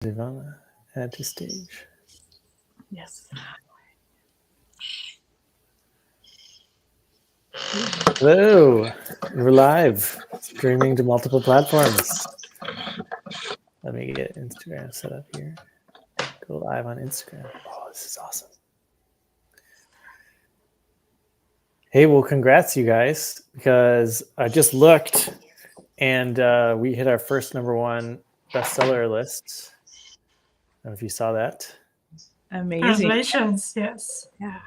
Ivana add to stage. Yes. Hello, we're live, streaming to multiple platforms. Let me get Instagram set up here. Go live on Instagram. Oh, this is awesome. Hey, well, congrats, you guys, because I just looked and we hit our first #1 bestseller list. I don't know if you saw that. Amazing. Congratulations, yes. Yeah.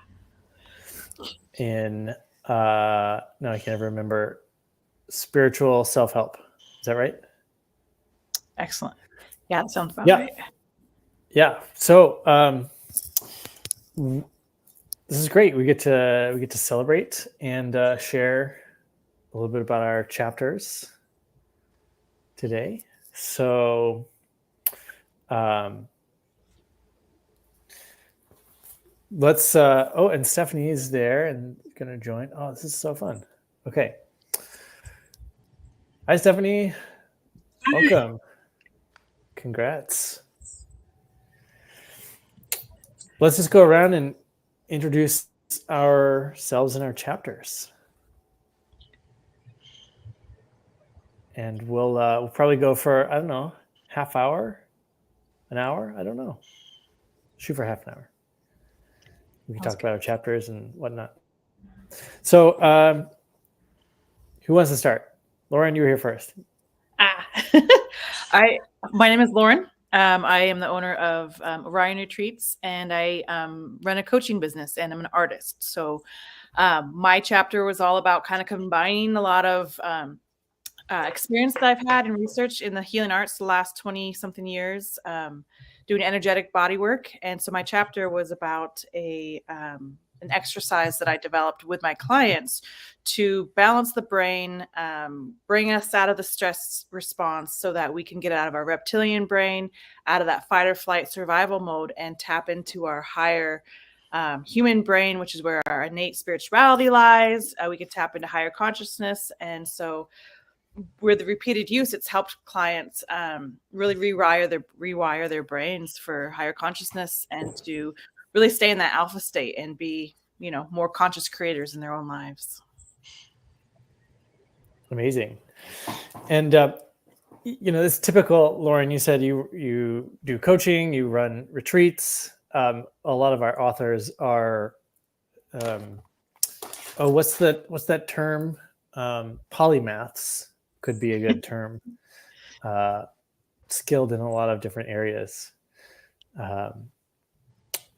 In, no, I can't ever remember, spiritual self-help. Is that right? Excellent. Yeah, that sounds about Yeah. right. Yeah. So this is great. We get to celebrate and share a little bit about our chapters today. So let's oh, and Stephanie is there and gonna join. Oh, this is so fun. Okay. Hi, Stephanie. Welcome. Congrats. Let's just go around and introduce ourselves and our chapters. And we'll probably go for, I don't know, half hour, an hour. I don't know. Shoot for half an hour. We can talk about our chapters and whatnot. So, who wants to start? Lauren, you were here first. My name is Lauren. I am the owner of Orion Retreats, and I run a coaching business, and I'm an artist. So my chapter was all about kind of combining a lot of experience that I've had in research in the healing arts the last 20-something years, doing energetic body work. And so my chapter was about an exercise that I developed with my clients to balance the brain, bring us out of the stress response so that we can get out of our reptilian brain, out of that fight or flight survival mode, and tap into our higher human brain, which is where our innate spirituality lies. We can tap into higher consciousness. And so with the repeated use, it's helped clients really rewire their brains for higher consciousness and to really stay in that alpha state and be, more conscious creators in their own lives. Amazing. And, it's typical, Lauren, you said you do coaching, you run retreats. A lot of our authors are, what's that term? Polymaths could be a good term. Skilled in a lot of different areas.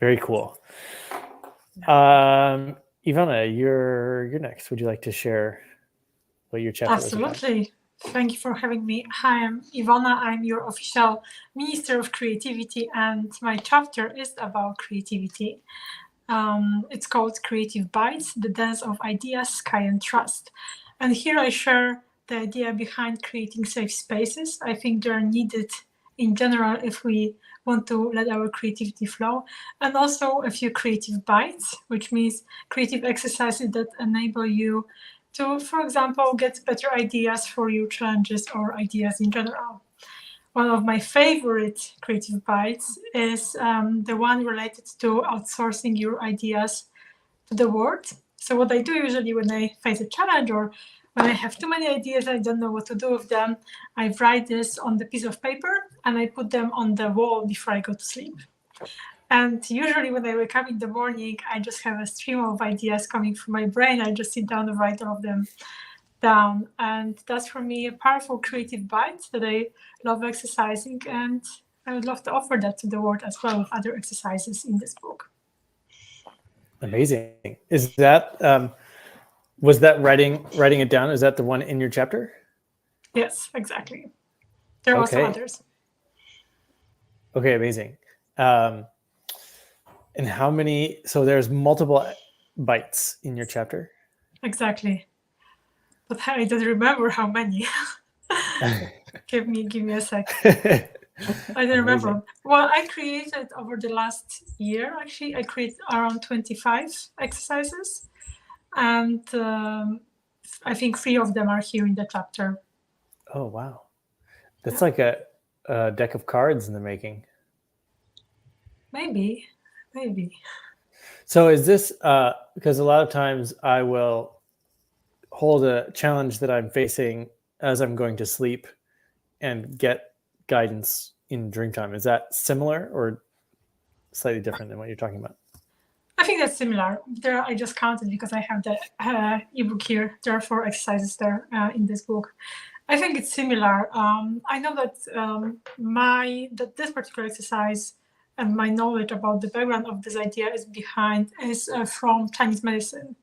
Very cool. Ivana, you're next. Would you like to share what your chapter was about? Absolutely. Thank you for having me. Hi, I'm Ivana. I'm your official Minister of Creativity, and my chapter is about creativity. It's called Creative Bites, the Dance of Ideas, Sky and Trust. And here I share the idea behind creating safe spaces. I think they're needed in general if we want to let our creativity flow, and also a few creative bites, which means creative exercises that enable you to, for example, get better ideas for your challenges or ideas in general. One of my favorite creative bites is the one related to outsourcing your ideas to the world. So what I do usually when I face a challenge or when I have too many ideas, I don't know what to do with them, I write this on the piece of paper and I put them on the wall before I go to sleep. And usually when I wake up in the morning, I just have a stream of ideas coming from my brain. I just sit down and write all of them down. And that's for me a powerful creative bite that I love exercising. And I would love to offer that to the world as well with other exercises in this book. Amazing. Is that, was that writing it down? Is that the one in your chapter? Yes, exactly. There are also others. Okay, amazing. And how many, so there's multiple bites in your chapter? Exactly. But I don't remember how many. Give me a sec. I don't remember. Well, I created over the last year, actually, I created around 25 exercises. And I think 3 of them are here in the chapter. Oh, wow. That's like a a deck of cards in the making. Maybe. So is this because a lot of times I will hold a challenge that I'm facing as I'm going to sleep and get guidance in dream time. Is that similar or slightly different than what you're talking about? I think that's similar. There, I just counted because I have the ebook here. There are 4 exercises there in this book. I think it's similar. I know that that this particular exercise and my knowledge about the background of this idea is from Chinese medicine.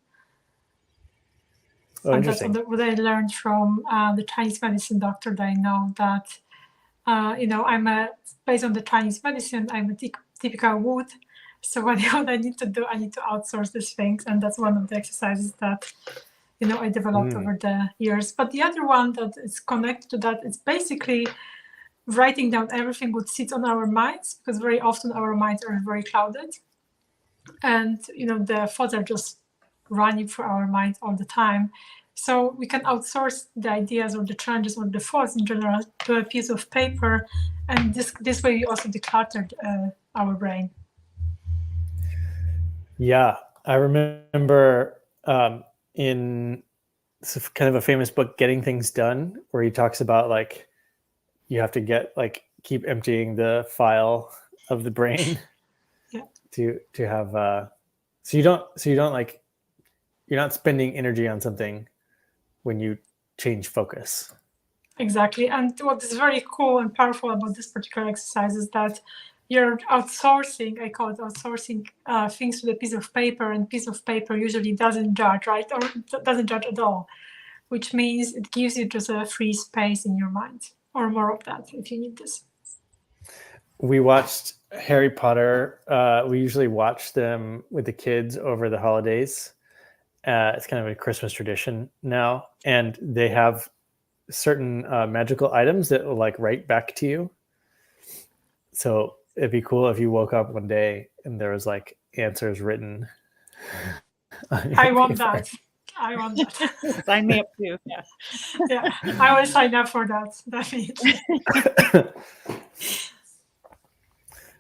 Oh, And that's interesting. what I learned from the Chinese medicine doctor that I know that, based on the Chinese medicine, I'm a typical wood. So what I need to do, I need to outsource these things. And that's one of the exercises that, I developed over the years. But the other one that is connected to that, it's basically writing down everything what sits on our minds, because very often our minds are very clouded. And, the thoughts are just running through our minds all the time. So we can outsource the ideas or the challenges or the thoughts in general to a piece of paper. And this way we also decluttered our brain. Yeah, I remember in kind of a famous book, Getting Things Done, where he talks about like you have to keep emptying the file of the brain to have so you don't like you're not spending energy on something when you change focus. Exactly. And what is very cool and powerful about this particular exercise is that you're outsourcing, I call it outsourcing things to the piece of paper, and piece of paper usually doesn't judge, right? Or doesn't judge at all, which means it gives you just a free space in your mind, or more of that if you need this. We watched Harry Potter. We usually watch them with the kids over the holidays. It's kind of a Christmas tradition now, and they have certain magical items that will like write back to you. So it'd be cool if you woke up one day and there was like answers written. I want that. Sign me up too. Yeah, I will sign up for that. Definitely.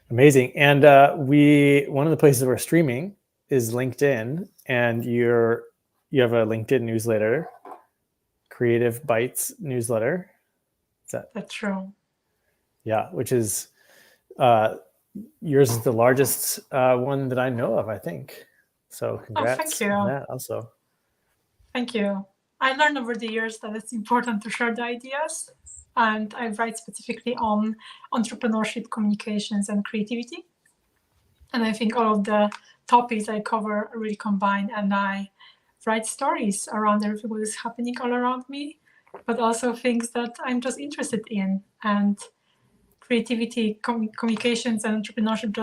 Amazing. And one of the places we're streaming is LinkedIn, and you have a LinkedIn newsletter, Creative Bites newsletter. That's true. Yeah, which is yours is the largest one that I know of, I think. So congrats on that also. Thank you. I learned over the years that it's important to share the ideas, and I write specifically on entrepreneurship, communications, and creativity. And I think all of the topics I cover are really combined, and I write stories around everything that is happening all around me, but also things that I'm just interested in. And creativity, communications, and entrepreneurship,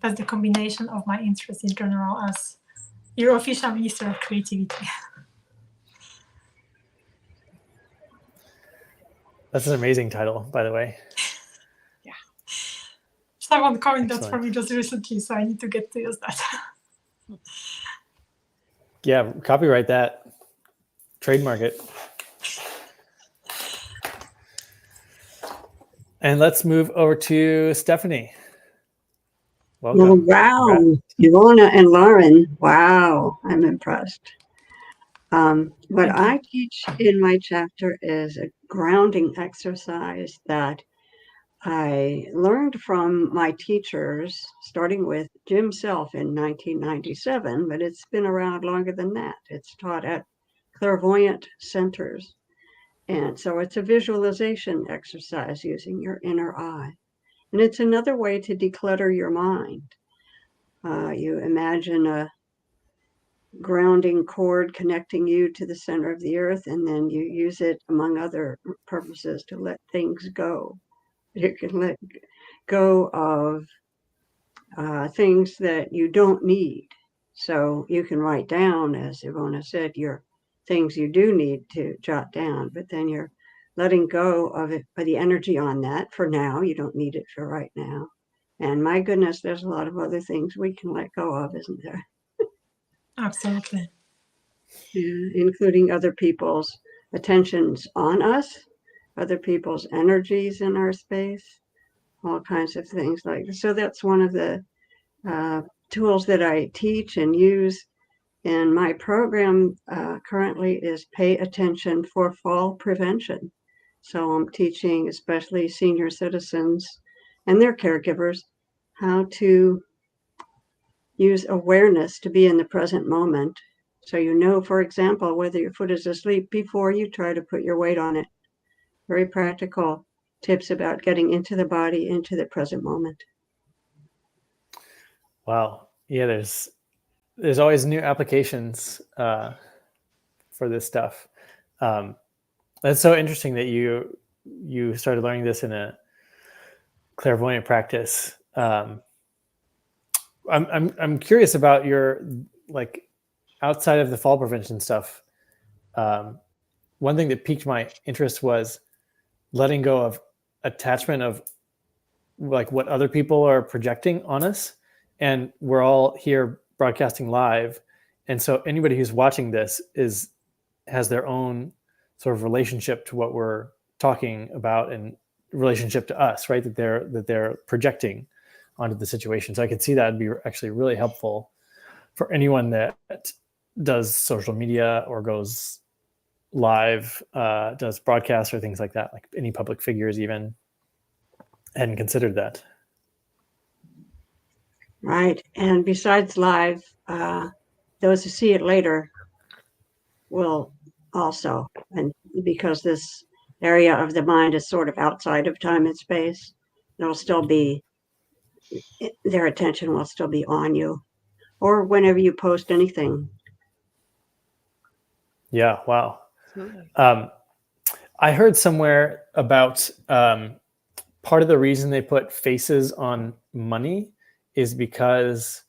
that's the combination of my interests in general as your official Minister of Creativity. That's an amazing title, by the way. Yeah. Someone coined that for me just recently, so I need to get to use that. Yeah, copyright that. Trademark it. And let's move over to Stephanie. Welcome. Oh, wow. Ivona and Lauren. Wow, I'm impressed. What I teach in my chapter is a grounding exercise that I learned from my teachers, starting with Jim Self in 1997, but it's been around longer than that. It's taught at clairvoyant centers. And so it's a visualization exercise using your inner eye. And it's another way to declutter your mind. You imagine a grounding cord connecting you to the center of the earth, and then you use it, among other purposes, to let things go. You can let go of things that you don't need. So you can write down, as Ivona said, your things you do need to jot down, but then you're letting go of it, by the energy on that for now. You don't need it for right now. And my goodness, there's a lot of other things we can let go of, isn't there? Absolutely. Yeah, including other people's attentions on us other people's energies in our space, all kinds of things like that. So that's one of the tools that I teach and use in my program currently is Pay Attention for Fall Prevention. So I'm teaching especially senior citizens and their caregivers how to use awareness to be in the present moment. So you know, for example, whether your foot is asleep before you try to put your weight on it. Very practical tips about getting into the body, into the present moment. Wow. Yeah, there's always new applications for this stuff. That's so interesting that you started learning this in a clairvoyant practice. I'm curious about your, like, outside of the fall prevention stuff. One thing that piqued my interest was letting go of attachment of like what other people are projecting on us, and we're all here broadcasting live, and so anybody who's watching this has their own sort of relationship to what we're talking about and relationship to us, right? That they're projecting onto the situation. So I could see that would be actually really helpful for anyone that does social media or goes live, does broadcasts or things like that, like any public figures even. Hadn't considered that. Right. And besides live, those who see it later will also, and because this area of the mind is sort of outside of time and space, it'll still be, their attention will still be on you, or whenever you post anything. Yeah. Wow. Absolutely. I heard somewhere about part of the reason they put faces on money is because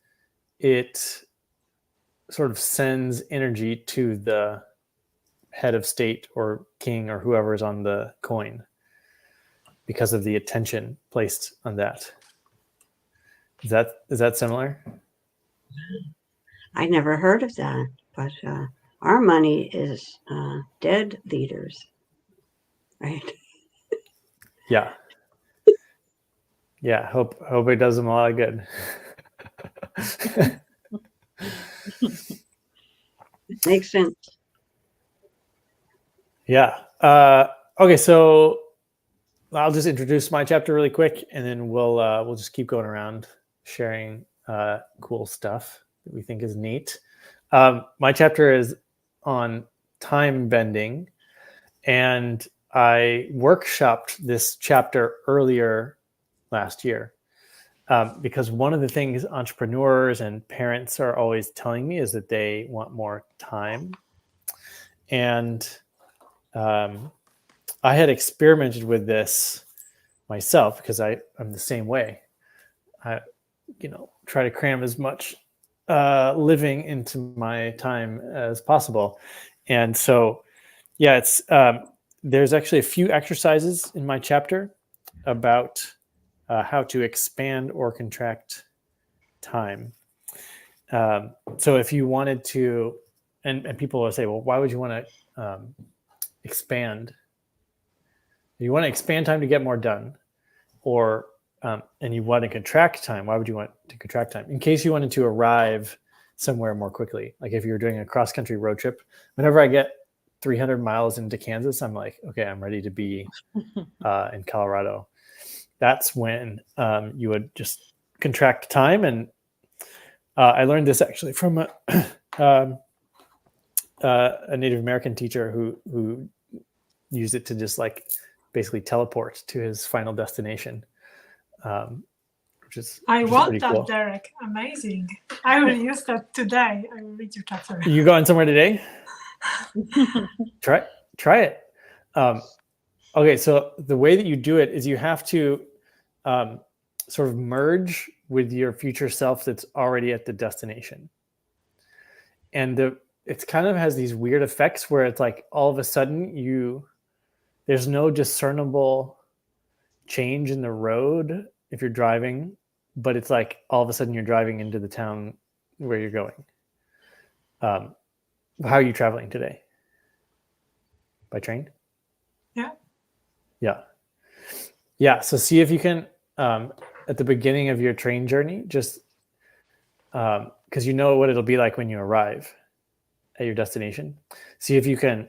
it sort of sends energy to the head of state or king or whoever is on the coin because of the attention placed on that. Is that similar? I never heard of that, but our money is dead leaders, right? Yeah. Yeah. Hope it does them a lot of good. Makes sense. Yeah. Okay. So I'll just introduce my chapter really quick, and then we'll just keep going around sharing cool stuff that we think is neat. My chapter is on time bending, and I workshopped this chapter earlier last year because one of the things entrepreneurs and parents are always telling me is that they want more time, and I had experimented with this myself because I'm the same way. I, try to cram as much living into my time as possible, and so yeah, it's there's actually a few exercises in my chapter about how to expand or contract time. So if you wanted to, and people will say, well, why would you want to expand? You want to expand time to get more done, or and you want to contract time. Why would you want to contract time? In case you wanted to arrive somewhere more quickly. Like if you're doing a cross-country road trip, whenever I get 300 miles into Kansas, I'm like, okay, I'm ready to be in Colorado. That's when you would just contract time. And I learned this actually from a Native American teacher who used it to just like basically teleport to his final destination, which is want pretty that, cool. Derek. Amazing. I will use that today. I will read your chapter. You going somewhere today? Try it. Okay, so the way that you do it is you have to sort of merge with your future self that's already at the destination. And it kind of has these weird effects where it's like all of a sudden there's no discernible change in the road if you're driving, but it's like all of a sudden you're driving into the town where you're going. How are you traveling today? By train? Yeah. Yeah. So see if you can, at the beginning of your train journey, just because you know what it'll be like when you arrive at your destination. See if you can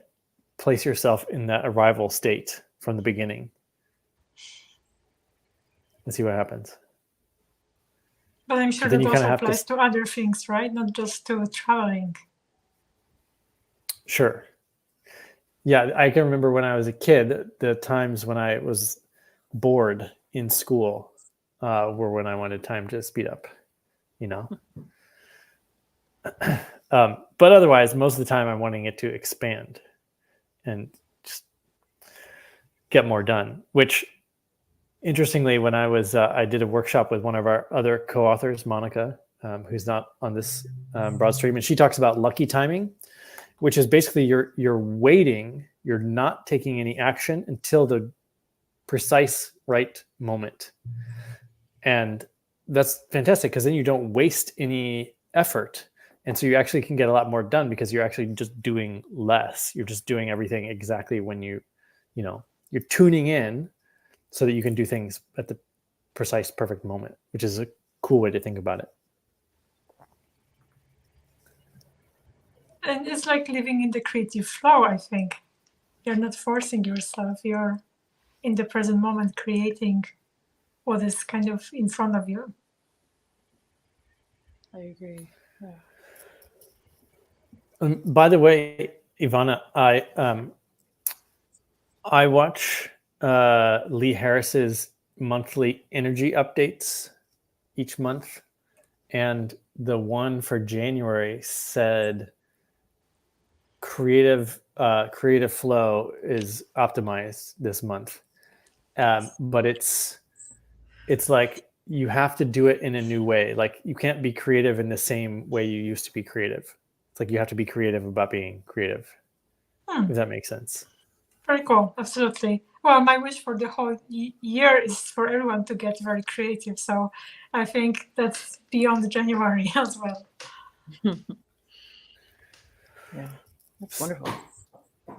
place yourself in that arrival state from the beginning and see what happens. But I'm sure then that you kinda also have to applies to other things, right? Not just to traveling. Sure. Yeah, I can remember when I was a kid, the times when I was bored in school were when I wanted time to speed up, you know. But otherwise, most of the time, I'm wanting it to expand and just get more done. Which, interestingly, when I did a workshop with one of our other co-authors, Monica, who's not on this broad stream, and she talks about lucky timing, which is basically you're waiting, you're not taking any action until the precise right moment. And that's fantastic because then you don't waste any effort. And so you actually can get a lot more done because you're actually just doing less. You're just doing everything exactly when you're tuning in so that you can do things at the precise, perfect moment, which is a cool way to think about it. And it's like living in the creative flow, I think. You're not forcing yourself, you're in the present moment creating what is kind of in front of you. I agree. Yeah. By the way, Ivana, I watch Lee Harris's monthly energy updates each month, and the one for January said creative flow is optimized this month, but it's like you have to do it in a new way. Like you can't be creative in the same way you used to be creative. It's like you have to be creative about being creative. If that makes sense. Very cool. Absolutely. Well, my wish for the whole year is for everyone to get very creative. So I think that's beyond January as well. Yeah, that's wonderful.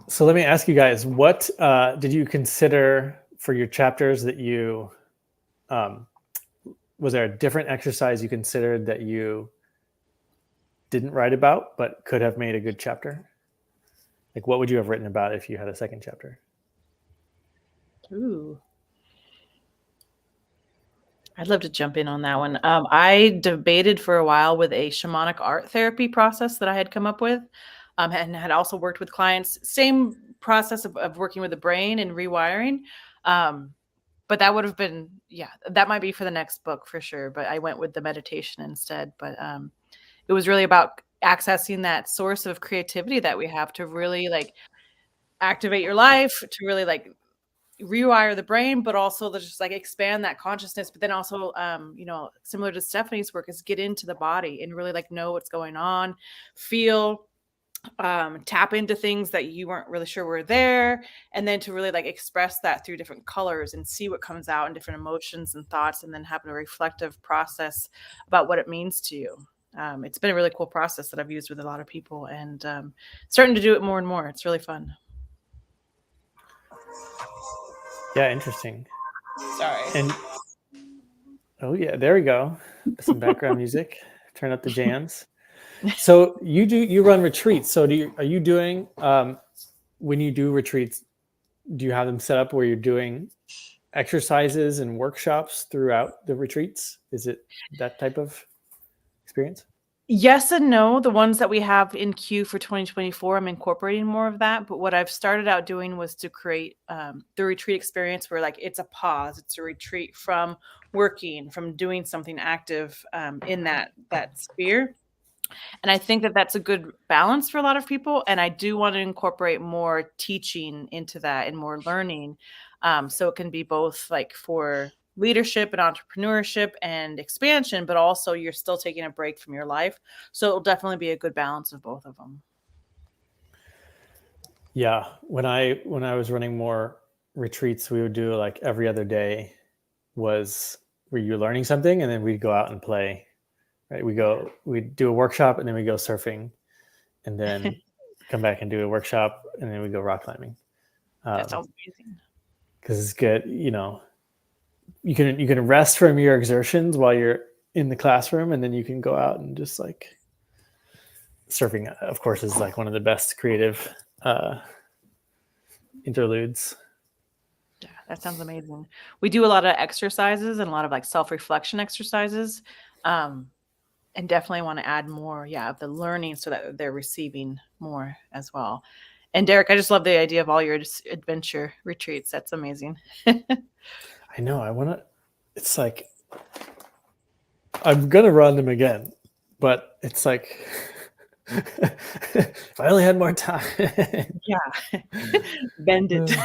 So let me ask you guys, what did you consider for your chapters that you, was there a different exercise you considered that you didn't write about but could have made a good chapter? Like what would you have written about if you had a second chapter? Ooh. I'd love to jump in on that one. I debated for a while with a shamanic art therapy process that I had come up with, and had also worked with clients. Same process of working with the brain and rewiring. But that would have been, that might be for the next book for sure. But I went with the meditation instead. But it was really about accessing that source of creativity that we have to really like activate your life, to really like rewire the brain, but also to just like expand that consciousness. But then also, similar to Stephanie's work, is get into the body and really like know what's going on, feel, tap into things that you weren't really sure were there, and then to really like express that through different colors and see what comes out in different emotions and thoughts, and then have a reflective process about what it means to you. It's been a really cool process that I've used with a lot of people, and starting to do it more and more. It's really fun. Yeah, interesting. Sorry. And oh yeah, there we go. Some background music. Turn up the jams. So you run retreats. So are you doing when you do retreats, do you have them set up where you're doing exercises and workshops throughout the retreats? Is it that type of experience? Yes and no. The ones that we have in queue for 2024, I'm incorporating more of that. But what I've started out doing was to create the retreat experience where like it's a pause. It's a retreat from working, from doing something active in that sphere. And I think that that's a good balance for a lot of people. And I do want to incorporate more teaching into that and more learning. So it can be both like for leadership and entrepreneurship and expansion, but also you're still taking a break from your life. So it'll definitely be a good balance of both of them. Yeah. When I was running more retreats, we would do like every other day was where you're learning something and then we'd go out and play. Right. We'd do a workshop and then we go surfing and then come back and do a workshop and then we go rock climbing. That sounds amazing. because it's good. You know, you can rest from your exertions while you're in the classroom, and then you can go out and just like surfing. Of course, is like one of the best creative interludes. Yeah, that sounds amazing. We do a lot of exercises and a lot of like self-reflection exercises. And definitely want to add more, of the learning so that they're receiving more as well. And Derek, I just love the idea of all your adventure retreats. That's amazing. I know. I want to. It's like I'm gonna run them again, but it's like if I only had more time. Yeah, bend it.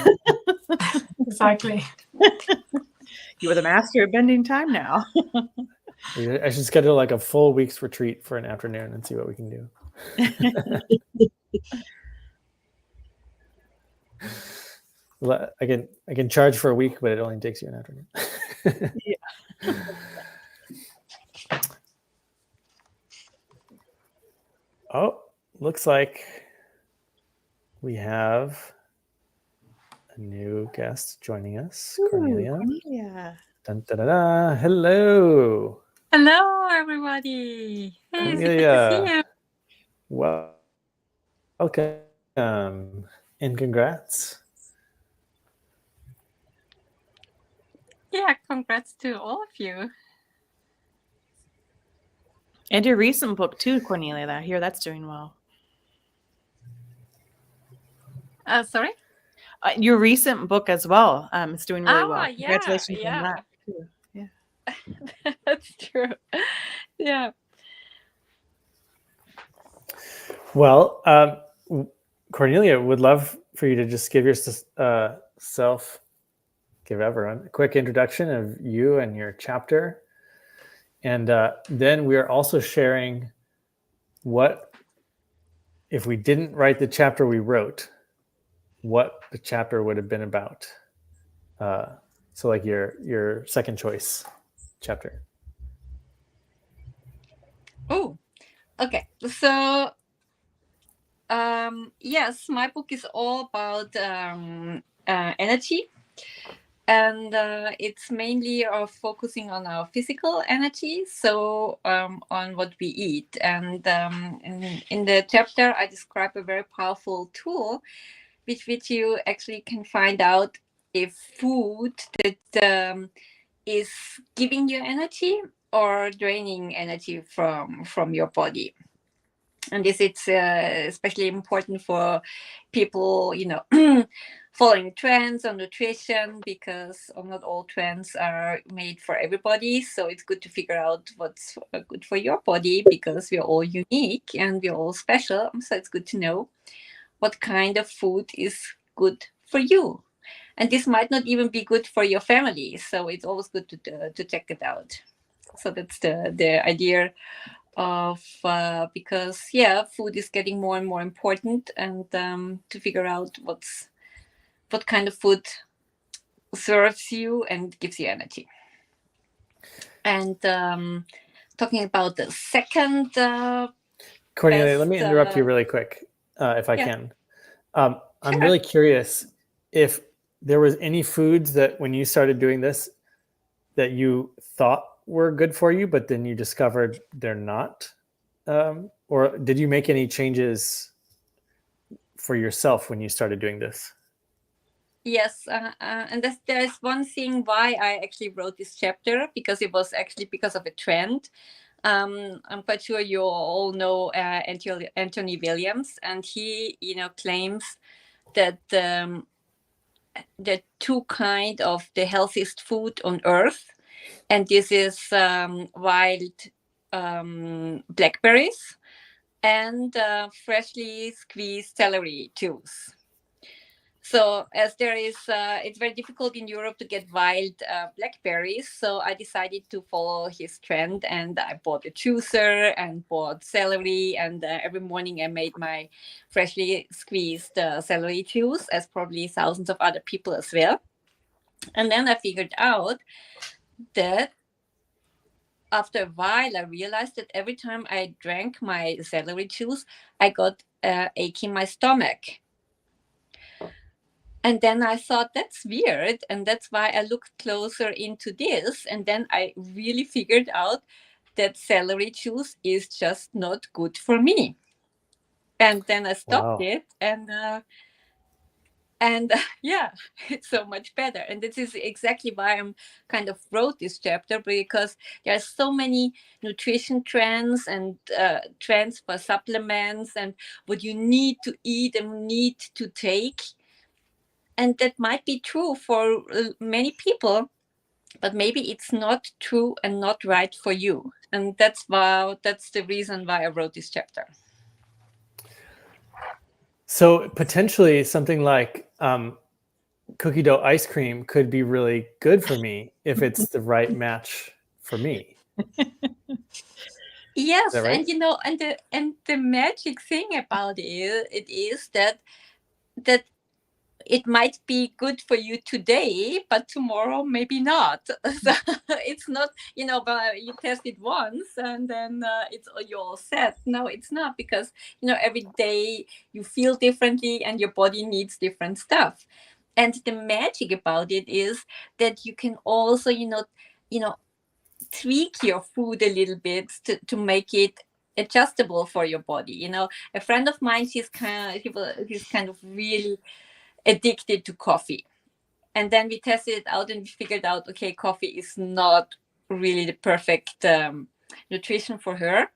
Exactly. You are the master of bending time now. I should schedule like a full week's retreat for an afternoon and see what we can do. I can charge for a week, but it only takes you an afternoon. Yeah. Oh, looks like we have a new guest joining us, Cornelia. Cornelia. Dun, da, da, da. Hello. Hello, everybody. Hey, it's good to see Cornelia. you. Well, welcome and congrats. Yeah, congrats to all of you. And your recent book too, Cornelia. I hear that's doing well. Sorry? Your recent book as well. It's doing really well. Yeah, Congratulations on yeah. that too. Yeah. That's true. Yeah. Well, Cornelia, would love for you to just give yourself, give everyone a quick introduction of you and your chapter. And then we are also sharing what, if we didn't write the chapter we wrote, what the chapter would have been about. So like your second choice chapter. Oh, okay. So, yes, my book is all about energy. And it's mainly focusing on our physical energy, so on what we eat. And in the chapter, I describe a very powerful tool with which you actually can find out if food that is giving you energy or draining energy from your body. And this it's especially important for people, following trends on nutrition, because not all trends are made for everybody. So it's good to figure out what's good for your body, because we're all unique and we're all special. So it's good to know what kind of food is good for you. And this might not even be good for your family. So it's always good to check it out. So that's the idea of because food is getting more and more important, and to figure out what kind of food serves you and gives you energy. And talking about the second Cornelia, best, let me interrupt you really quick, if I can. I'm Sure. really curious if there was any foods that when you started doing this that you thought were good for you, but then you discovered they're not. Or did you make any changes for yourself when you started doing this? Yes, and there's one thing why I actually wrote this chapter, because it was actually because of a trend. I'm quite sure you all know Anthony Williams, and he, claims that there are two kind of the healthiest food on earth, and this is wild blackberries and freshly squeezed celery juice. So as there is, it's very difficult in Europe to get wild blackberries. So I decided to follow his trend, and I bought a juicer and bought celery. And every morning I made my freshly squeezed celery juice, as probably thousands of other people as well. And then I figured out that after a while, I realized that every time I drank my celery juice, I got ache in my stomach. And then I thought, that's weird. And that's why I looked closer into this. And then I really figured out that celery juice is just not good for me. And then I stopped Wow. it. And yeah, it's so much better. And this is exactly why I'm kind of wrote this chapter, because there are so many nutrition trends and trends for supplements and what you need to eat and need to take. And that might be true for many people, but maybe it's not true and not right for you. And that's the reason why I wrote this chapter. So potentially something like cookie dough ice cream could be really good for me if it's the right match for me. Yes, Is that right? and the magic thing about it is that it might be good for you today, but tomorrow maybe not. So it's not, but you test it once and then you're all set. No, it's not, because every day you feel differently and your body needs different stuff. And the magic about it is that you can also, tweak your food a little bit to make it adjustable for your body. A friend of mine, he's kind of really addicted to coffee. And then we tested it out and we figured out, okay, coffee is not really the perfect nutrition for her.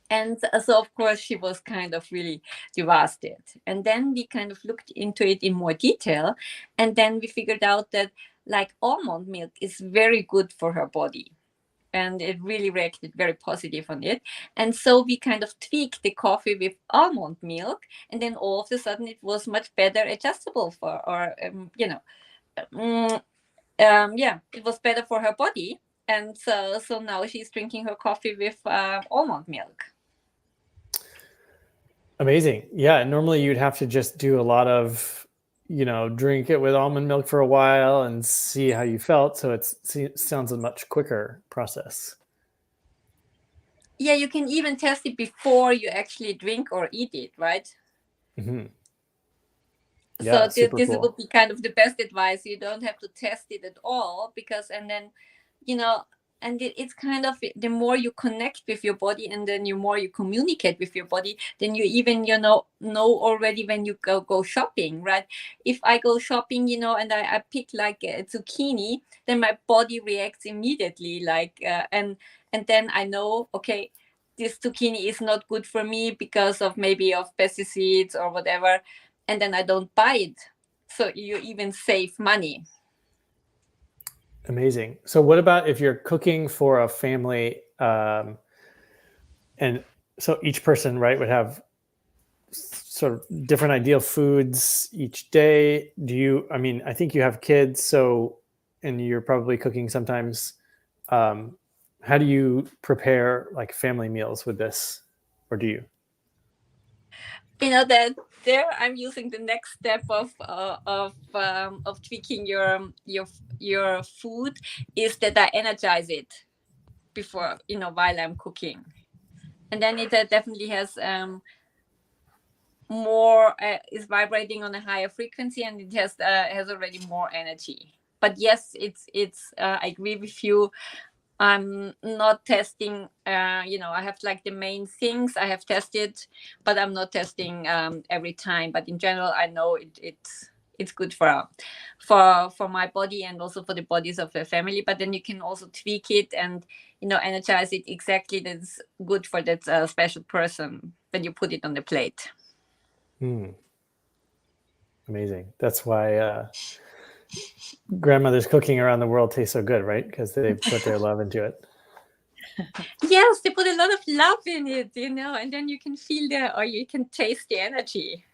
And so, of course, she was kind of really devastated. And then we kind of looked into it in more detail. And then we figured out that, like, almond milk is very good for her body. And it really reacted very positive on it. And so we kind of tweaked the coffee with almond milk. And then all of a sudden it was much better adjustable for, or, it was better for her body. And so now she's drinking her coffee with almond milk. Amazing. Yeah. Normally you'd have to just do a lot of, drink it with almond milk for a while and see how you felt. So it sounds a much quicker process. Yeah, you can even test it before you actually drink or eat it, right? Mm-hmm. Yeah, So super this cool. would be kind of the best advice. You don't have to test it at all, because and then it's kind of, the more you connect with your body and then the more you communicate with your body, then you even know already when you go shopping, right? If I go shopping, and I pick like a zucchini, then my body reacts immediately, like and then I know, okay, this zucchini is not good for me because of maybe of pesticides or whatever, and then I don't buy it. So you even save money. Amazing. So what about if you're cooking for a family, and so each person, right, would have sort of different ideal foods each day? I think you have kids, and you're probably cooking sometimes. How do you prepare like family meals with this, or do you? That there I'm using the next step of tweaking your food, is that I energize it before, while I'm cooking, and then it definitely has more is vibrating on a higher frequency, and it has already more energy. But yes, it's I agree with you. I'm not testing, I have like the main things I have tested, but I'm not testing every time. But in general, I know it's good for my body and also for the bodies of the family. But then you can also tweak it and, energize it exactly that's good for that special person when you put it on the plate. Amazing. That's why grandmother's cooking around the world tastes so good, right? Because they put their love into it. Yes, they put a lot of love in it, and then you can feel or you can taste the energy.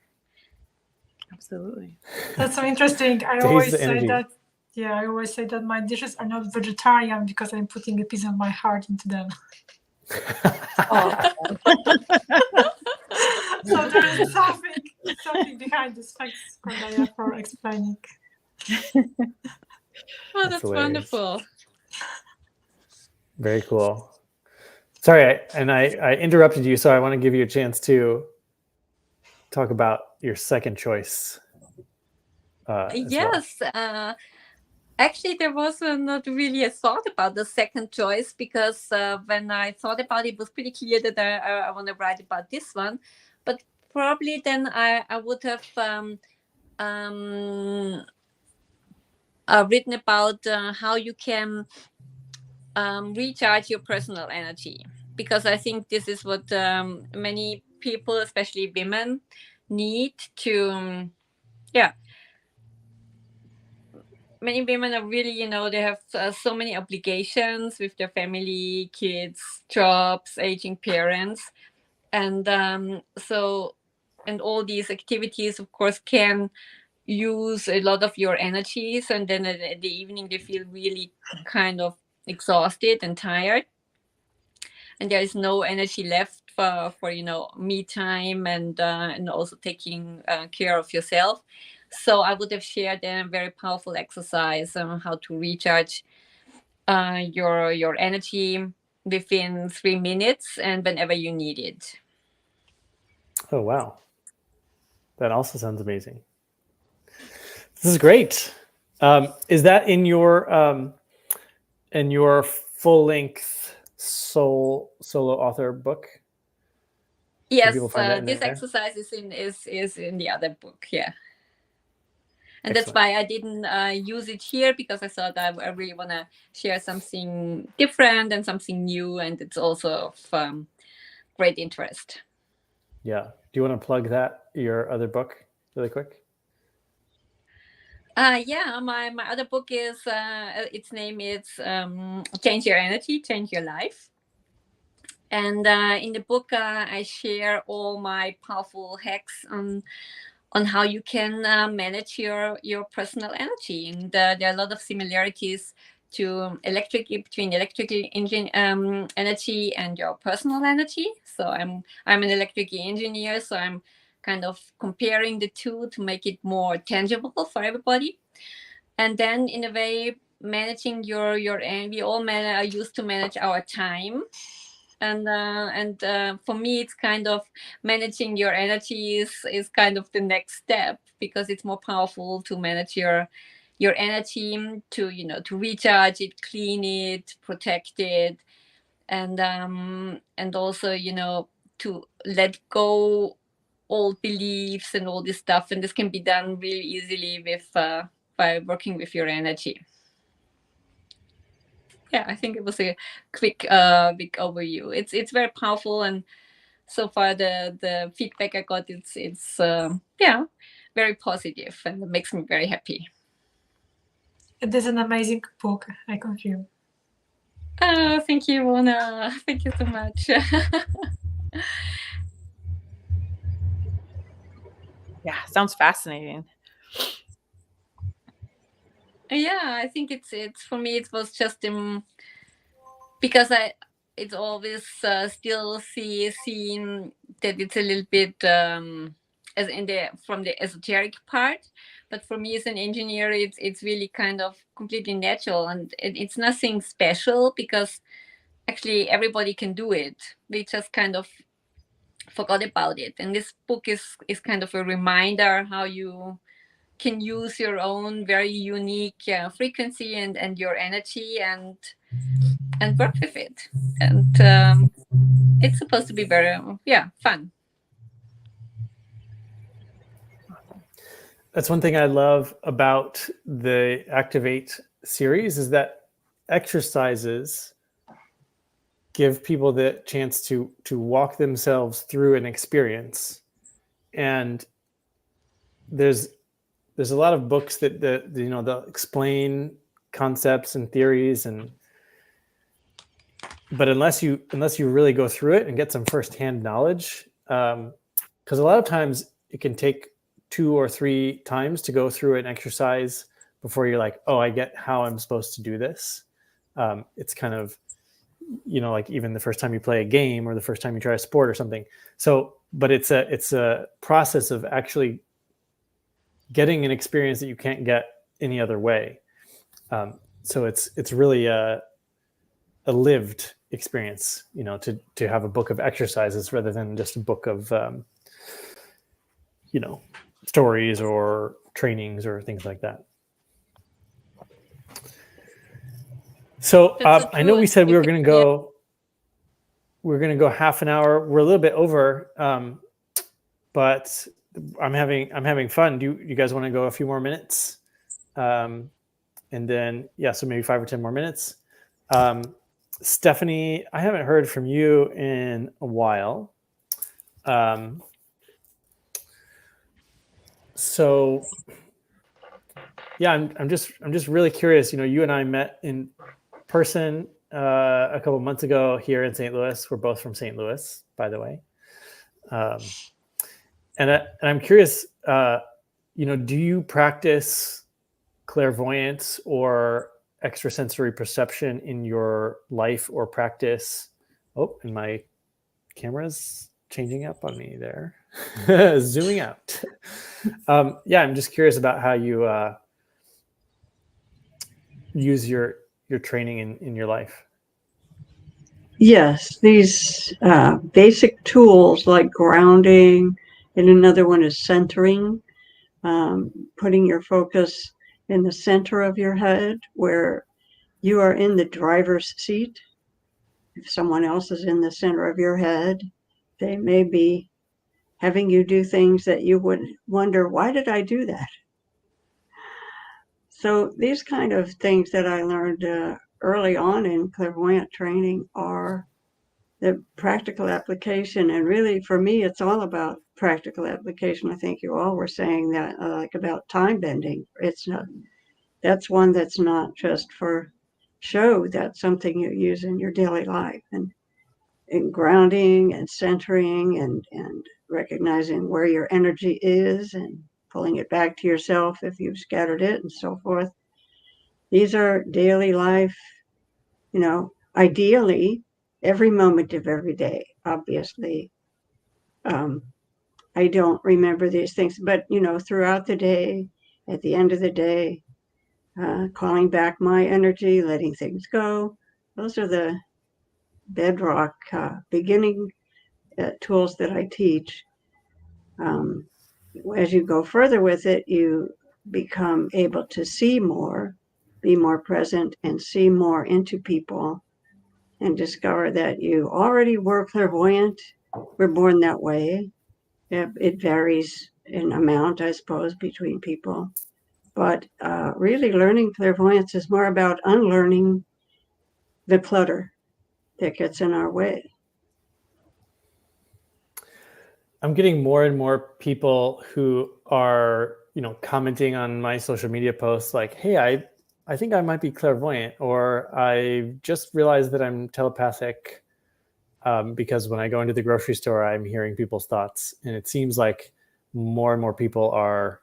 Absolutely. That's so interesting. I Taste always the say energy. that. Yeah, I always say that my dishes are not vegetarian because I'm putting a piece of my heart into them. Oh, So there is something behind this. Thanks, Cornelia, for explaining. Oh, that's hilarious. wonderful. Very cool. Sorry, I interrupted you, so I want to give you a chance to talk about your second choice. as well? Yes. Actually, there was not really a thought about the second choice, because when I thought about it, it was pretty clear that I want to write about this one. But probably then I would have written about how you can recharge your personal energy, because I think this is what many people, especially women, need to. Yeah, many women are really, they have so many obligations with their family, kids, jobs, aging parents, and and all these activities, of course, can use a lot of your energies, and then at the evening they feel really kind of exhausted and tired, and there is no energy left for me time, and also taking care of yourself. So I would have shared a very powerful exercise on how to recharge your energy within 3 minutes and whenever you need it. Oh, wow. That also sounds amazing. This is great. Is that in your full-length solo author book? Yes, people find that in this there? exercise is in the other book. Yeah. And Excellent. that's why I didn't use it here, because I thought I really want to share something different and something new, and it's also of great interest. Yeah. Do you want to plug your other book really quick? Yeah, my other book is its name is Change Your Energy, Change Your Life. And in the book, I share all my powerful hacks on how you can manage your personal energy. And there are a lot of similarities to between electrical engine energy and your personal energy. So I'm an electrical engineer, so I'm kind of comparing the two to make it more tangible for everybody. And then in a way, managing your we all are used to manage our time, and for me it's kind of managing your energy is kind of the next step, because it's more powerful to manage your energy, to to recharge it, clean it, protect it, and also to let go old beliefs and all this stuff, and this can be done really easily with by working with your energy. Yeah, I think it was a quick big overview. It's very powerful, and so far the feedback I got, it's yeah, very positive, and it makes me very happy. It is an amazing book, I confirm. Oh, thank you, Mona. Thank you so much. Yeah, sounds fascinating. Yeah, I think it's for me it was just because it's always still seen that it's a little bit as in the from the esoteric part, but for me as an engineer it's really kind of completely natural, and it's nothing special, because actually everybody can do it. We just kind of forgot about it, and this book is kind of a reminder how you can use your own very unique frequency and your energy, and work with it, and it's supposed to be very fun. That's one thing I love about the Activate series, is that exercises give people the chance to walk themselves through an experience. And there's a lot of books that they'll explain concepts and theories, but unless you really go through it and get some firsthand knowledge, because a lot of times it can take 2 or 3 times to go through an exercise before you're like, oh, I get how I'm supposed to do this. It's kind of, like even the first time you play a game or the first time you try a sport or something. So, but it's a process of actually getting an experience that you can't get any other way. So it's really a lived experience, to have a book of exercises rather than just a book of, stories or trainings or things like that. So That's so I know true. we said we were going to Yeah. go. We're going to go half an hour. We're a little bit over, but I'm having fun. Do you guys want to go a few more minutes? And then so maybe 5 or 10 more minutes. Stephanie, I haven't heard from you in a while. So yeah, I'm just really curious. You and I met in person a couple of months ago here in St. Louis. We're both from St. Louis, by the way. And I'm curious. Do you practice clairvoyance or extrasensory perception in your life or practice? Oh, and my camera's changing up on me there. Zooming out. I'm just curious about how you use your training in your life. Yes, these basic tools like grounding, and another one is centering, putting your focus in the center of your head where you are in the driver's seat. If someone else is in the center of your head, they may be having you do things that you would wonder, why did I do that? So these kind of things that I learned early on in clairvoyant training are the practical application. And really, for me, it's all about practical application. I think you all were saying that, like about time bending. That's one that's not just for show. That's something you use in your daily life, and grounding and centering and recognizing where your energy is and pulling it back to yourself if you've scattered it and so forth. These are daily life, ideally every moment of every day. Obviously, I don't remember these things, but throughout the day, at the end of the day, calling back my energy, letting things go. Those are the bedrock beginning tools that I teach. As you go further with it, you become able to see more, be more present, and see more into people, and discover that you already were clairvoyant. We're born that way. It varies in amount, I suppose, between people. But really learning clairvoyance is more about unlearning the clutter that gets in our way. I'm getting more and more people who are, commenting on my social media posts like, hey, I think I might be clairvoyant, or I just realized that I'm telepathic, because when I go into the grocery store, I'm hearing people's thoughts. And it seems like more and more people are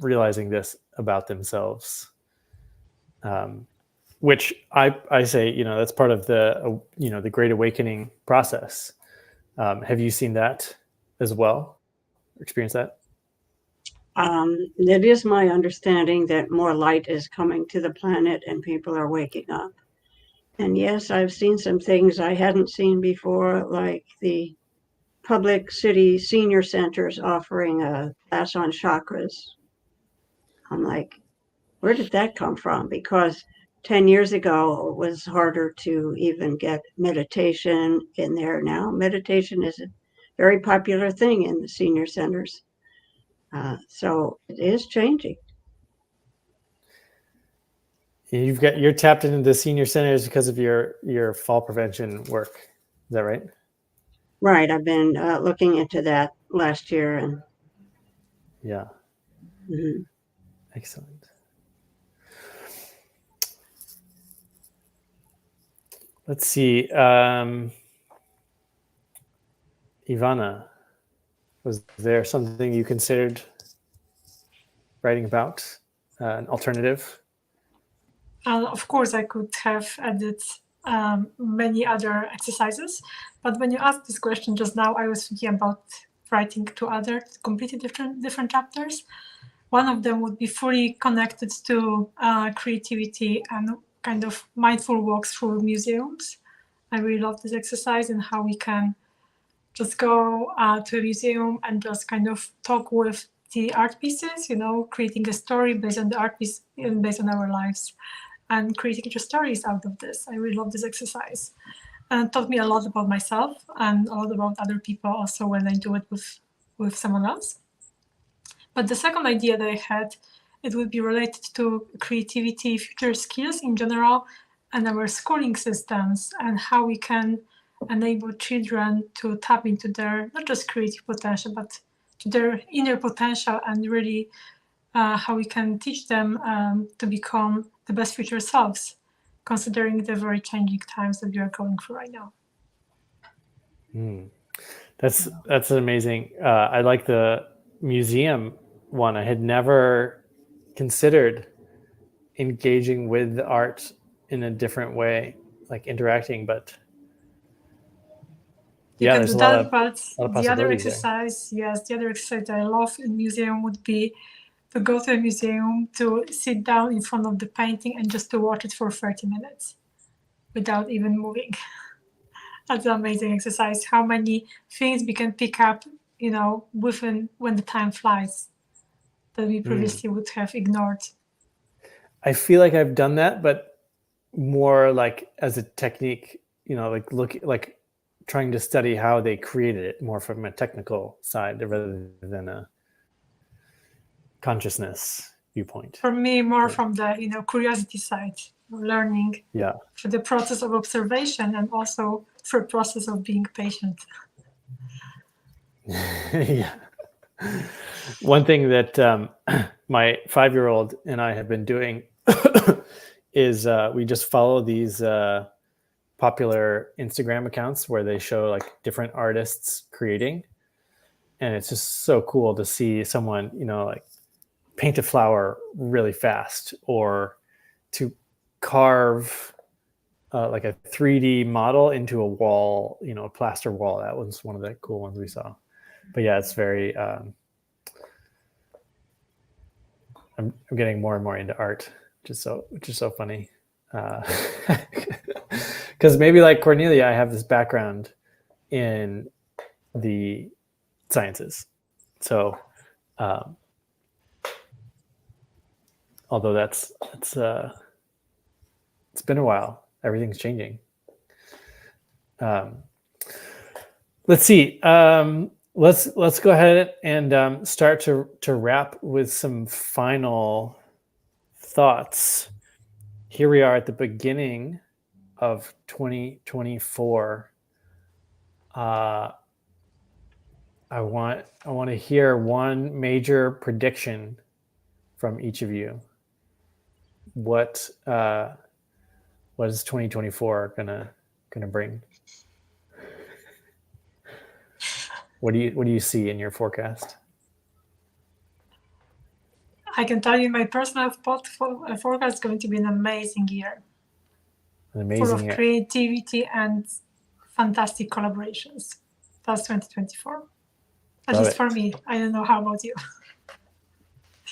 realizing this about themselves, which I say, that's part of the, the Great Awakening process. Have you seen that as well? Experienced that? It is my understanding that more light is coming to the planet and people are waking up. And yes, I've seen some things I hadn't seen before, like the public city senior centers offering a class on chakras. I'm like, where did that come from? Because 10 years ago, it was harder to even get meditation in there. Now, meditation is a very popular thing in the senior centers. So it is changing. You're tapped into the senior centers because of your fall prevention work. Is that right? Right. I've been looking into that last year. And yeah. Mm-hmm. Excellent. Let's see. Ivana, was there something you considered writing about, an alternative? Of course, I could have added many other exercises, but when you asked this question just now, I was thinking about writing two other completely different chapters. One of them would be fully connected to creativity and kind of mindful walks through museums. I really love this exercise and how we can just go to a museum and just kind of talk with the art pieces, creating a story based on the art piece and based on our lives, and creating the stories out of this. I really love this exercise. And it taught me a lot about myself and a lot about other people also when I do it with someone else. But the second idea that I had, it would be related to creativity, future skills in general, and our schooling systems, and how we can enable children to tap into their, not just creative potential, but to their inner potential, and really how we can teach them to become the best future selves, considering the very changing times that we are going through right now. That's amazing. I like the museum one. I had never considered engaging with art in a different way, like interacting, but You yeah, can there's do a lot that, of but the other possibilities there. exercise, yes, the other exercise that I love in museum would be to go to a museum, to sit down in front of the painting and just to watch it for 30 minutes without even moving. That's an amazing exercise. How many things we can pick up, within when the time flies that we previously would have ignored. I feel like I've done that, but more like as a technique, like trying to study how they created it more from a technical side rather than a consciousness viewpoint. For me, more from the curiosity side, learning Yeah. for the process of observation and also for the process of being patient. Yeah. One thing that my 5-year-old and I have been doing is we just follow these popular Instagram accounts where they show like different artists creating, and it's just so cool to see someone like paint a flower really fast, or to carve like a 3D model into a wall, a plaster wall. That was one of the cool ones we saw. But yeah, it's very I'm getting more and more into art, which is so funny. Because maybe like Cornelia, I have this background in the sciences. So although it's been a while, everything's changing. Let's see. Let's go ahead and start to wrap with some final thoughts. Here we are at the beginning of 2024. I want to hear one major prediction from each of you. What is 2024 gonna bring? What do you see in your forecast? I can tell you my personal forecast is going to be an amazing year. An amazing full of year. Creativity and fantastic collaborations. That's 2024. At least for me. I don't know how about you.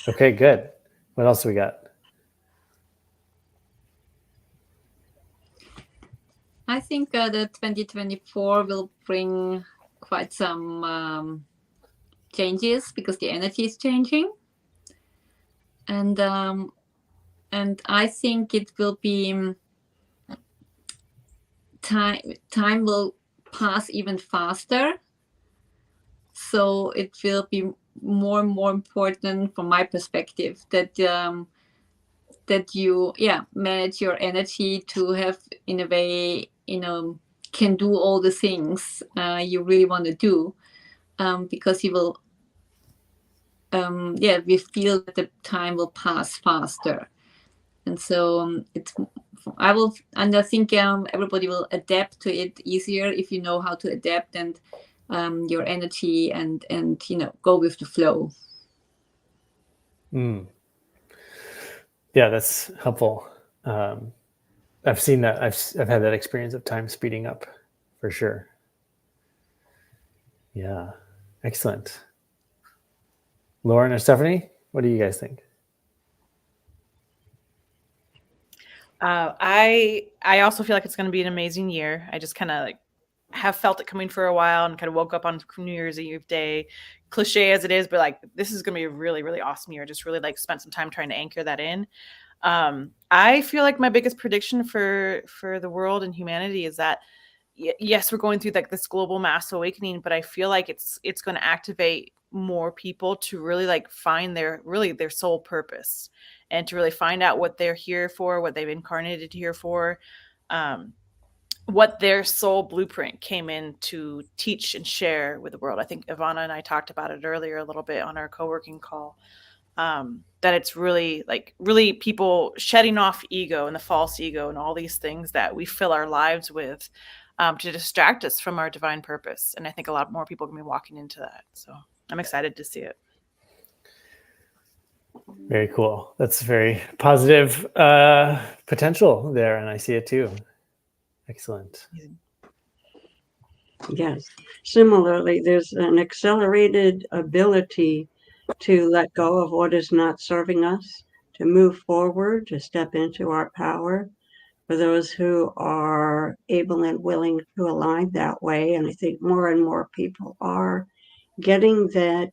Okay, good. What else do we got? I think that 2024 will bring quite some changes because the energy is changing, and I think it will be time will pass even faster. So it will be more and more important from my perspective that you manage your energy to have, in a way, can do all the things you really want to do, because you will we feel that the time will pass faster. And so I think everybody will adapt to it easier if you know how to adapt and your energy and go with the flow. Yeah, that's helpful. I've seen that. I've had that experience of time speeding up, for sure. Yeah, excellent. Lauren or Stephanie, what do you guys think? I also feel like it's going to be an amazing year. I just kind of have felt it coming for a while and kind of woke up on New Year's Eve day, cliche as it is, but like, this is going to be a really, really awesome year. Just really like spent some time trying to anchor that in. I feel like my biggest prediction for the world and humanity is that yes, we're going through like this global mass awakening, but I feel like it's going to activate more people to really like find their soul purpose, and to really find out what they're here for, what they've incarnated here for, what their soul blueprint came in to teach and share with the world. I think Ivana and I talked about it earlier a little bit on our co-working call. That it's really people shedding off ego and the false ego and all these things that we fill our lives with, to distract us from our divine purpose. And I think a lot more people are going to be walking into that. So I'm excited to see it. Very cool. That's very positive potential there, and I see it too. Excellent. Yes. Similarly, there's an accelerated ability to let go of what is not serving us, to move forward, to step into our power. For those who are able and willing to align that way, and I think more and more people are getting that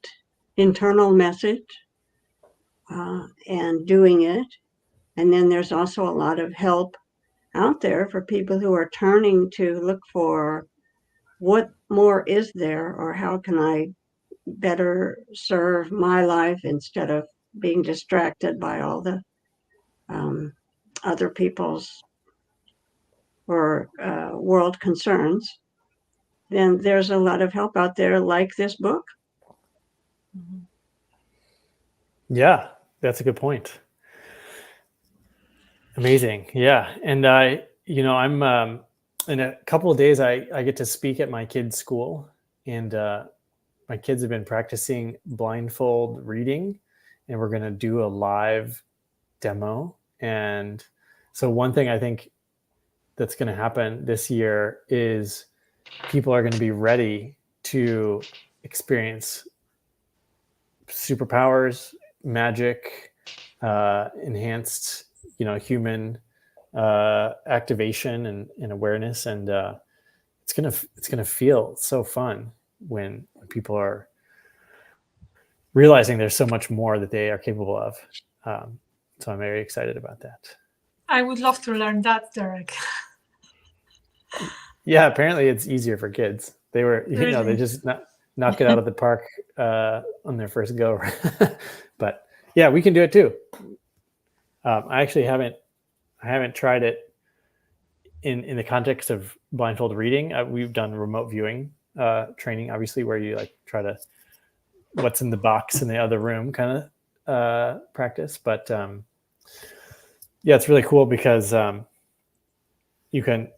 internal message and doing it. And then there's also a lot of help out there for people who are turning to look for what more is there, or how can I better serve my life instead of being distracted by all the other people's or world concerns. Then there's a lot of help out there, like this book. Yeah, that's a good point. Amazing. Yeah. And I'm in a couple of days, I get to speak at my kids' school, and my kids have been practicing blindfold reading, and we're going to do a live demo. And so one thing I think that's going to happen this year is people are going to be ready to experience superpowers, magic, enhanced, human activation and awareness, and it's gonna feel so fun when people are realizing there's so much more that they are capable of. So I'm very excited about that. I would love to learn that, Derek. Yeah, apparently it's easier for kids. They were, Really? they just knock it out of the park on their first go. But yeah, we can do it too. I actually haven't tried it in the context of blindfold reading. We've done remote viewing training, obviously, where you like try to what's in the box in the other room kind of practice. But yeah, it's really cool because you can,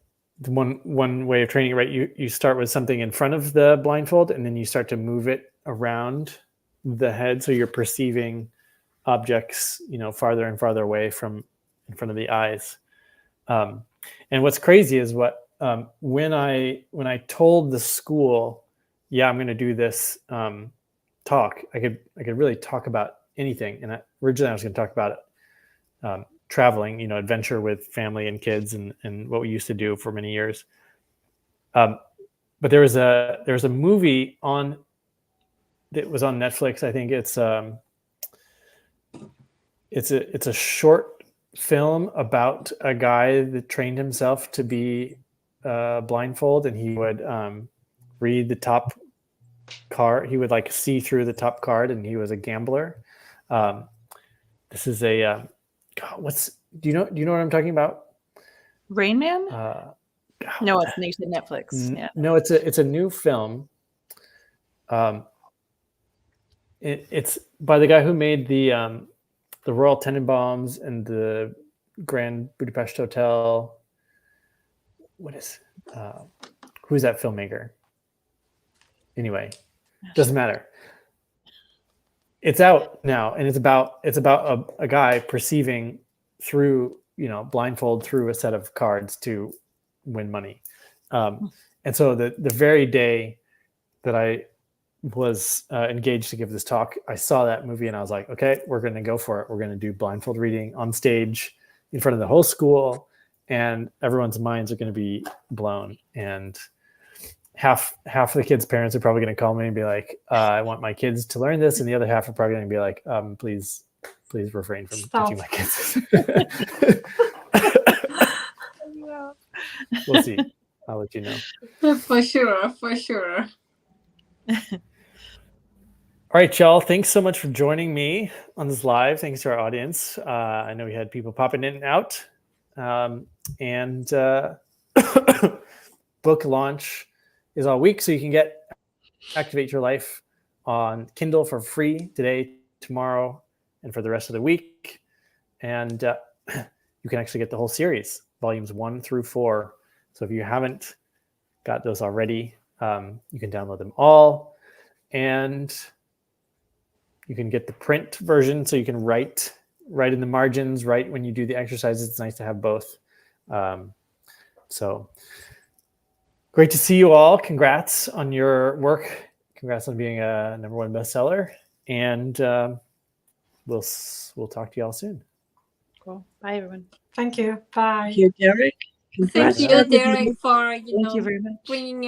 one way of training, right? You start with something in front of the blindfold, and then you start to move it around the head, so you're perceiving objects, farther and farther away from in front of the eyes. And what's crazy is when I told the school, yeah, I'm going to do this talk, I could really talk about anything. And originally I was going to talk about traveling, adventure with family and kids, and what we used to do for many years. But there was a movie that was on Netflix. I think it's a short film about a guy that trained himself to be blindfold, and he would read the top card. He would like see through the top card, and he was a gambler. This is a do you know what I'm talking about? Rain Man? No, it's Netflix. Yeah. No, it's a new film. It's by the guy who made the Royal Tenenbaums and the Grand Budapest Hotel. Who's that filmmaker? Anyway, doesn't matter. It's out now, and it's about a guy perceiving through, blindfold through a set of cards to win money. And so the very day that I was engaged to give this talk, I saw that movie, and I was like, okay, we're going to go for it. We're going to do blindfold reading on stage in front of the whole school, and everyone's minds are going to be blown. And half of the kids' parents are probably going to call me and be like, I want my kids to learn this, and the other half are probably going to be like, please refrain from Stop. teaching my kids. We'll see. I'll let you know. For sure, for sure. All right, y'all. Thanks so much for joining me on this live. Thanks to our audience. I know we had people popping in and out. And book launch is all week, so you can get Activate Your Life on Kindle for free today, tomorrow, and for the rest of the week. And you can actually get the whole series, volumes 1 through 4. So if you haven't got those already, you can download them all. And you can get the print version, so you can write in the margins, right when you do the exercises. It's nice to have both. So great to see you all. Congrats on your work. Congrats on being a #1 bestseller. And we'll talk to you all soon. Cool. Bye, everyone. Thank you. Bye. Thank you, Derek. Thank Congrats, you, everybody. Derek, for Thank you very much. bringing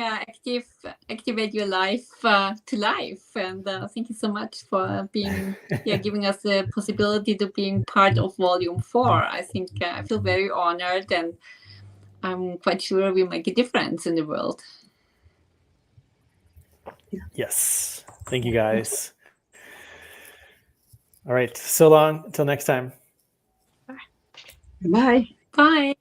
Activate Your Life to life, and thank you so much for being giving us the possibility to being part of Volume 4. I think I feel very honored, and I'm quite sure we make a difference in the world. Yes. Thank you, guys. All right. So long. Until next time. Bye. Bye.